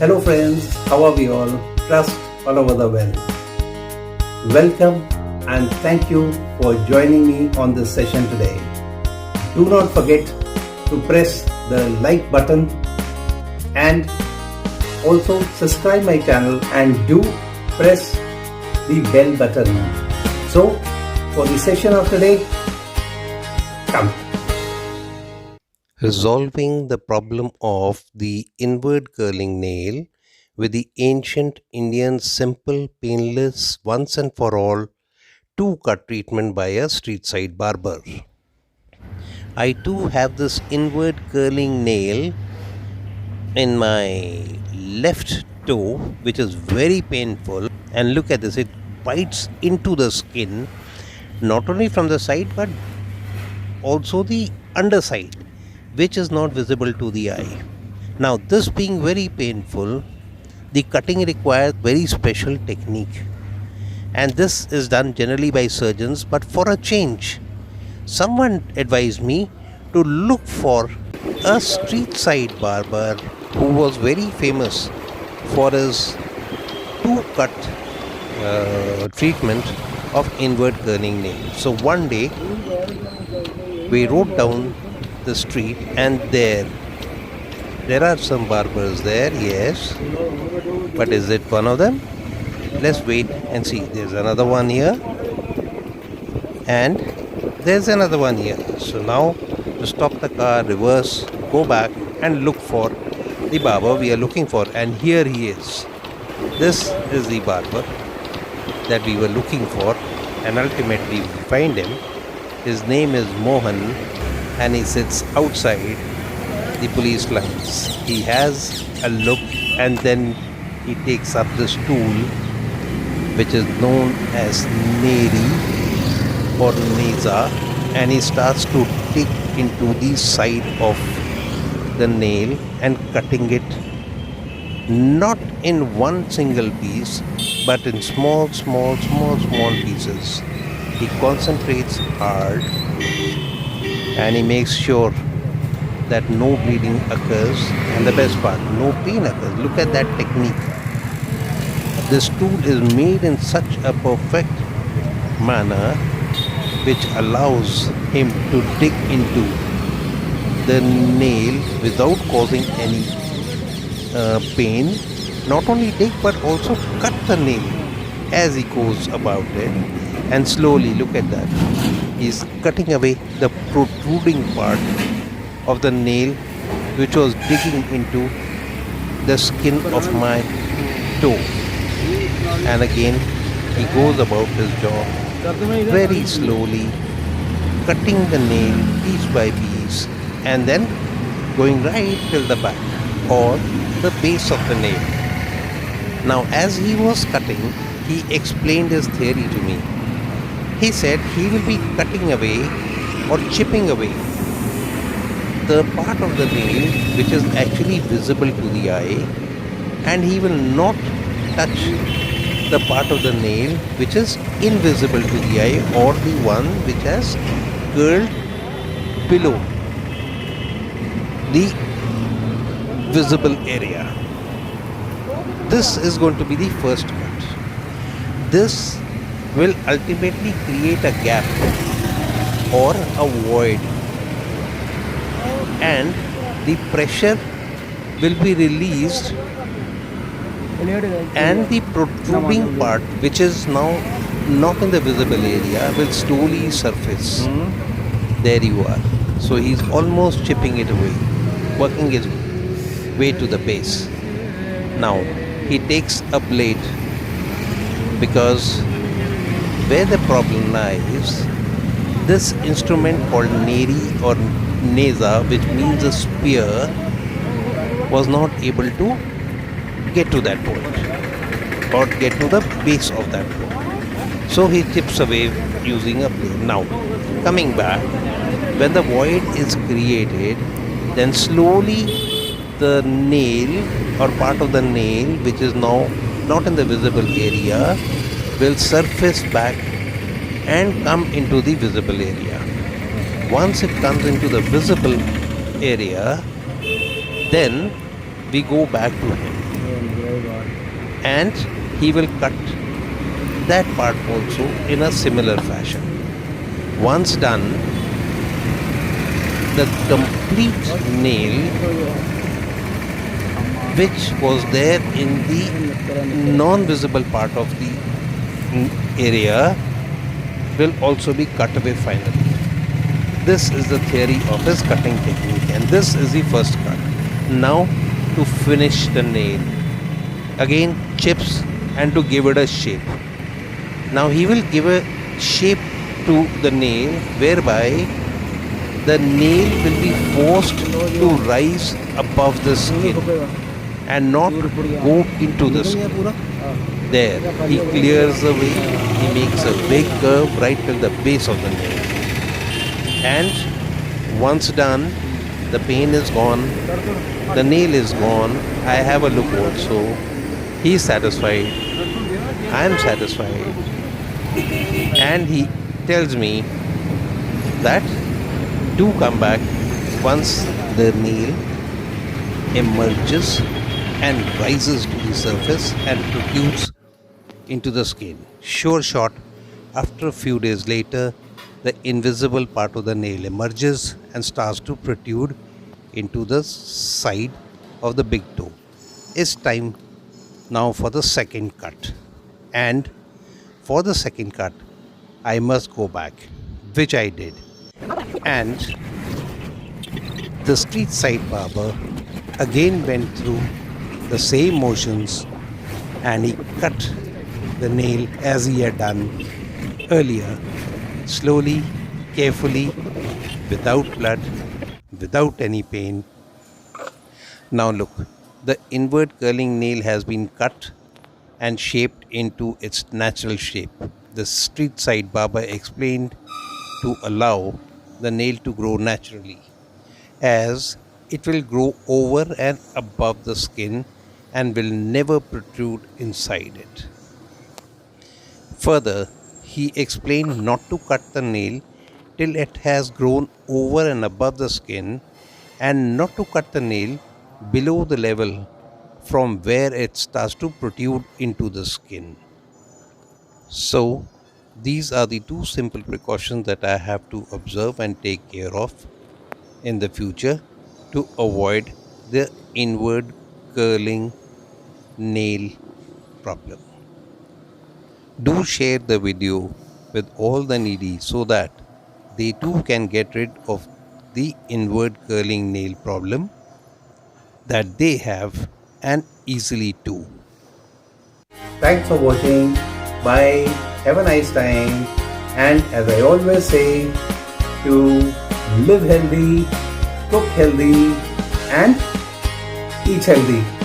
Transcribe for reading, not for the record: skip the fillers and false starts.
Hello friends, how are we all? Trust all over the world. Welcome and thank you for joining me on this session today. Do not forget to press the like button and also subscribe my channel and do press the bell button. So for the session of today, come. Resolving the problem of the inward curling nail with the ancient Indian simple, painless, once and for all, two-cut treatment by a street side barber. I too have this inward curling nail in my left toe, which is very painful. And look at this, it bites into the skin, not only from the side but also the underside, which is not visible to the eye. Now, this being very painful, the cutting requires very special technique, and this is done generally by surgeons. But for a change, someone advised me to look for a street side barber who was very famous for his two cut treatment of inward curling nail. So one day we rode down the street, and there are some barbers there, yes, but is it one of them? Let's wait and see. There's another one here, and there's another one here. So now to stop the car, reverse, go back and look for the barber we are looking for. And here he is. This is the barber that we were looking for, and ultimately we find him. His name is Mohan, and he sits outside the police lines. He has a look, and then he takes up this tool which is known as Neri or Neza, and he starts to dig into the side of the nail and cutting it not in one single piece but in small pieces. He concentrates hard and he makes sure that no bleeding occurs, and the best part, no pain occurs. Look at that technique. This tool is made in such a perfect manner which allows him to dig into the nail without causing any pain. Not only dig but also cut the nail as he goes about it, and slowly, look at that, he's cutting away the protruding part of the nail which was digging into the skin of my toe. And again he goes about his job very slowly, cutting the nail piece by piece and then going right till the back or the base of the nail. Now, as he was cutting, he explained his theory to me. He said he will be cutting away or chipping away the part of the nail which is actually visible to the eye, and he will not touch the part of the nail which is invisible to the eye, or the one which has curled below the visible area. This is going to be the first cut. This will ultimately create a gap or a void, and the pressure will be released, and the protruding part which is now not in the visible area will slowly surface. There you are. So he's almost chipping it away, working his way to the base. Now he takes a blade, because where the problem lies, this instrument called Neri or Neza, which means a spear, was not able to get to that point or get to the base of that point. So he chips away using a blade. Now, coming back, when the void is created, then slowly the nail or part of the nail which is now not in the visible area will surface back and come into the visible area. Once it comes into the visible area, then we go back to him. and he will cut that part also in a similar fashion. Once done, the complete nail which was there in the non-visible part of the area will also be cut away finally. This is the theory of his cutting technique, and this is the first cut. Now to finish the nail, again chips and to give it a shape. Now he will give a shape to the nail whereby the nail will be forced to rise above the skin and not go into the skin. There, he clears the way, he makes a big curve right till the base of the nail. And once done, the pain is gone, the nail is gone, I have a look also. He is satisfied, I am satisfied, and he tells me that do come back once the nail emerges and rises to the surface and protrudes into the skin. Sure shot, after a few days later, the invisible part of the nail emerges and starts to protrude into the side of the big toe. It's time now for the second cut. And for the second cut, I must go back, which I did. And the street side barber again went through the same motions and he cut the nail as he had done earlier, slowly, carefully, without blood, without any pain. Now look, the inward curling nail has been cut and shaped into its natural shape. The street side barber explained to allow the nail to grow naturally, as it will grow over and above the skin and will never protrude inside it. Further, he explained not to cut the nail till it has grown over and above the skin, and not to cut the nail below the level from where it starts to protrude into the skin. So, these are the two simple precautions that I have to observe and take care of in the future to avoid the inward curling nail problem. Do share the video with all the needy so that they too can get rid of the inward curling nail problem that they have, and easily too. Thanks for watching. Bye. Have a nice time. And as I always say, to live healthy, cook healthy, and eat healthy.